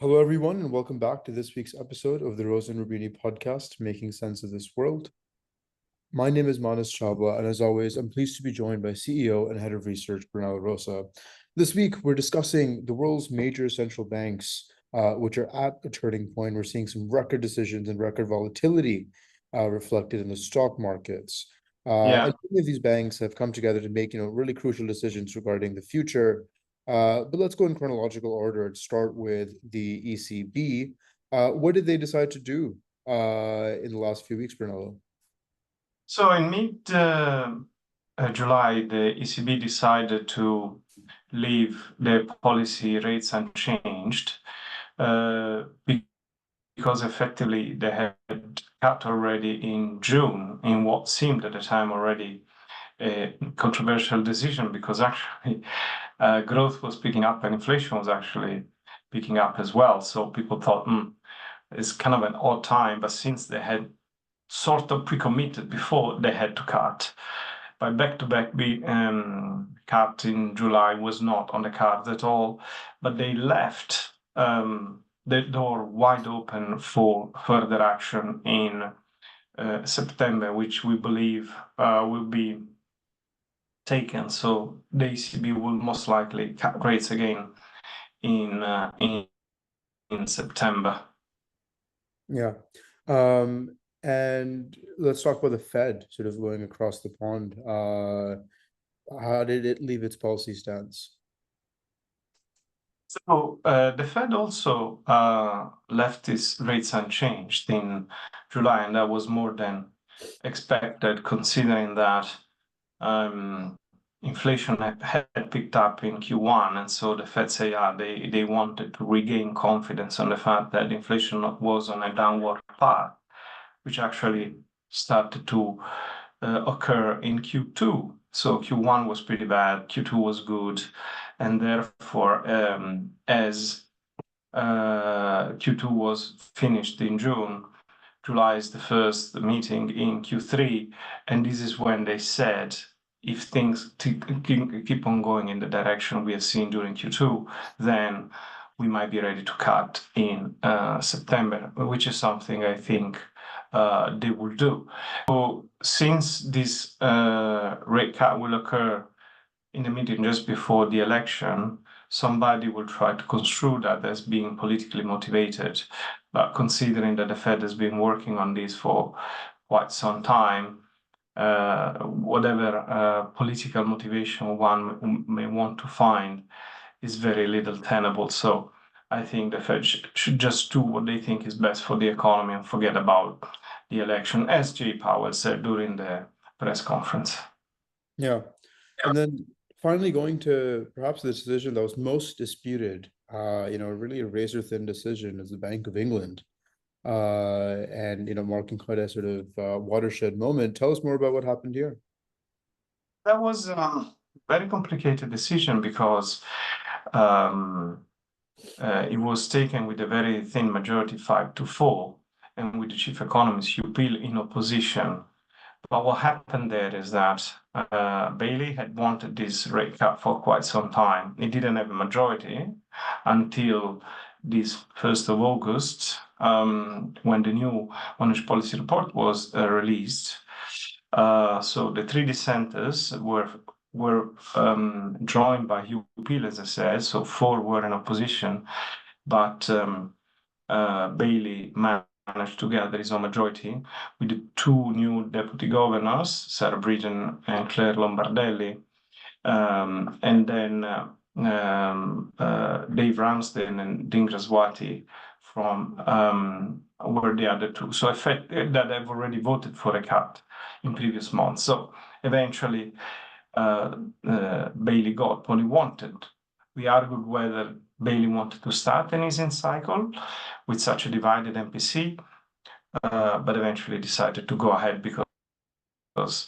Hello, everyone, and welcome back to this week's episode of the Rosa and Rubini podcast, Making Sense of This World. My name is Manas Chhabra, and as always, I'm pleased to be joined by CEO and Head of Research, Brunello Rosa. This week, we're discussing the world's major central banks, which are at a turning point. We're seeing some record decisions and record volatility reflected in the stock markets. Yeah. And many of these banks have come together to make, really crucial decisions regarding the future. But let's go in chronological order and start with the ECB. What did they decide to do in the last few weeks, Brunello? So in mid July, the ECB decided to leave their policy rates unchanged because effectively they had cut already in June in what seemed at the time already a controversial decision because actually growth was picking up and inflation was actually picking up as well. So people thought, it's kind of an odd time, but since they had sort of pre-committed before they had to cut. By back-to-back cut in July was not on the cards at all, but they left the door wide open for further action in September, which we believe will be taken. So the ECB will most likely cut rates again in September. Yeah. And let's talk about the Fed sort of going across the pond. How did it leave its policy stance? So the Fed also left its rates unchanged in July, and that was more than expected, considering that inflation had picked up in Q1, and so the Fed say, they wanted to regain confidence on the fact that inflation was on a downward path, which actually started to occur in Q2. So Q1 was pretty bad, Q2 was good, and therefore, as Q2 was finished in June, July is the first meeting in Q3, and this is when they said, if things keep on going in the direction we have seen during Q2, then we might be ready to cut in September, which is something I think they will do. So since this rate cut will occur in the meeting just before the election, somebody will try to construe that as being politically motivated. But considering that the Fed has been working on this for quite some time, whatever political motivation one may want to find is very little tenable. So I think the Fed should just do what they think is best for the economy and forget about the election, as Jay Powell said during the press conference. Yeah. And then finally going to perhaps the decision that was most disputed, really a razor-thin decision is the Bank of England. And marking quite a sort of watershed moment. Tell us more about what happened here. That was a very complicated decision because it was taken with a very thin majority, 5-4, and with the chief economist, Hugh Peel, in opposition. But what happened there is that Bailey had wanted this rate cut for quite some time. He didn't have a majority until this 1st of August, when the new monetary policy report was released. So the three dissenters were joined by Hugh Peel, as I said. So 4 were in opposition, but Bailey managed to gather his own majority with the 2 new deputy governors, Sarah Bridgen and Claire Lombardelli, and then Dave Ramsden and Dhingra Swati from were the other 2. So I felt that I've already voted for a cut in previous months. So eventually, Bailey got what he wanted. We argued whether Bailey wanted to start an easing cycle with such a divided MPC, but eventually decided to go ahead because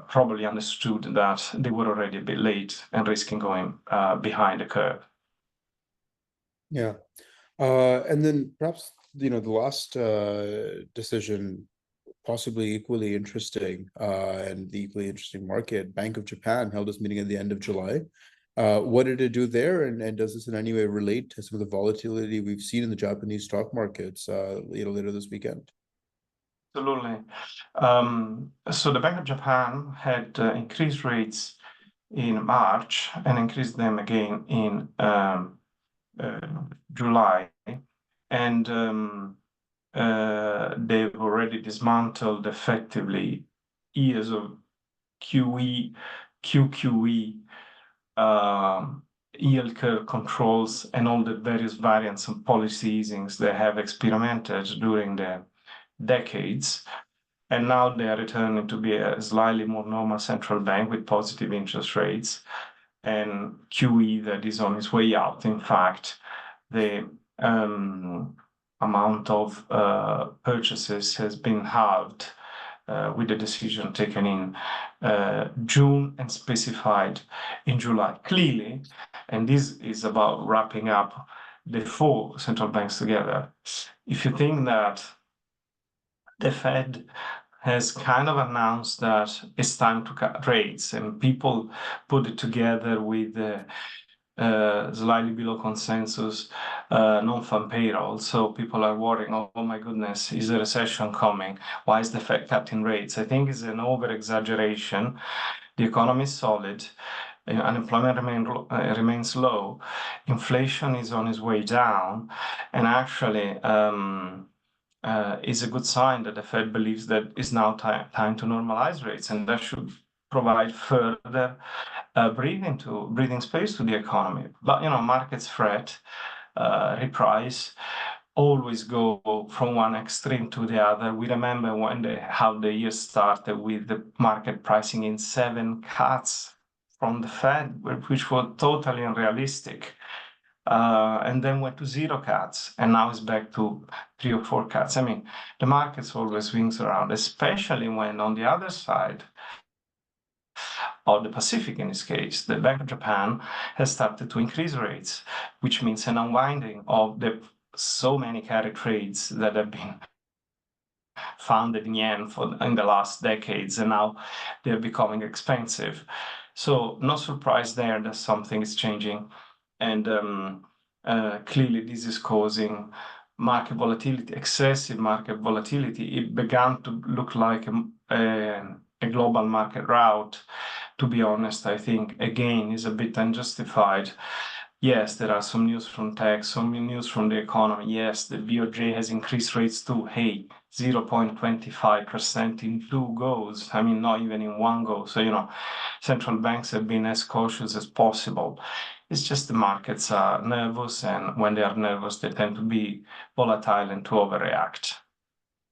probably understood that they were already a bit late and risking going behind the curve. Yeah. And then perhaps, the last decision, possibly equally interesting, and the equally interesting market, Bank of Japan held its meeting at the end of July. What did it do there, and does this in any way relate to some of the volatility we've seen in the Japanese stock markets, later this weekend? Absolutely. So the Bank of Japan had increased rates in March and increased them again in July, and they've already dismantled effectively years of QE, QQE, yield curve controls, and all the various variants and policy easings they have experimented during the decades. And now they are returning to be a slightly more normal central bank with positive interest rates and QE that is on its way out. In fact, the amount of purchases has been halved with the decision taken in June and specified in July. Clearly, and this is about wrapping up the four central banks together. If you think that the Fed has kind of announced that it's time to cut rates, and people put it together with slightly below consensus non-farm payroll. So people are worrying, oh my goodness, is a recession coming? Why is the Fed cutting rates? I think it's an over-exaggeration. The economy is solid. Unemployment remains low. Inflation is on its way down. And actually, is a good sign that the Fed believes that it's now time to normalize rates, and that should provide further breathing space to the economy. But markets fret, reprice, always go from one extreme to the other. We remember how the year started with the market pricing in 7 cuts from the Fed, which were totally unrealistic. And then went to 0 cuts, and now it's back to 3 or 4 cuts. I mean, the markets always swings around, especially when on the other side of the Pacific, in this case, the Bank of Japan has started to increase rates, which means an unwinding of the so many carry trades that have been founded in yen in the last decades, and now they're becoming expensive. So no surprise there that something is changing. And clearly this is causing market volatility, excessive market volatility. It began to look like a global market rout. To be honest, I think, again, is a bit unjustified. Yes, there are some news from tech, some news from the economy. Yes, the BOJ has increased rates to, 0.25% in 2 goes. I mean, not even in 1 go. So, central banks have been as cautious as possible. It's just the markets are nervous, and when they are nervous, they tend to be volatile and to overreact.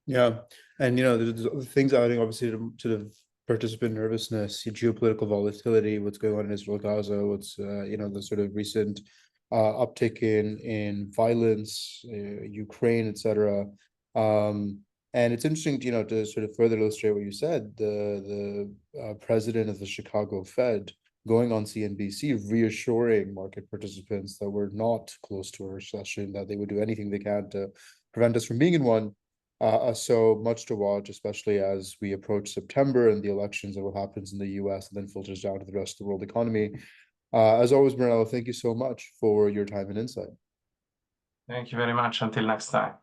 Yeah, and there's other things adding obviously to the participant nervousness, geopolitical volatility, what's going on in Israel, Gaza, what's the sort of recent uptick in violence, Ukraine, etc. And it's interesting, to sort of further illustrate what you said, the president of the Chicago Fed going on CNBC, reassuring market participants that we're not close to a recession, that they would do anything they can to prevent us from being in one. So much to watch, especially as we approach September and the elections and what happens in the US and then filters down to the rest of the world economy. As always, Brunello, thank you so much for your time and insight. Thank you very much. Until next time.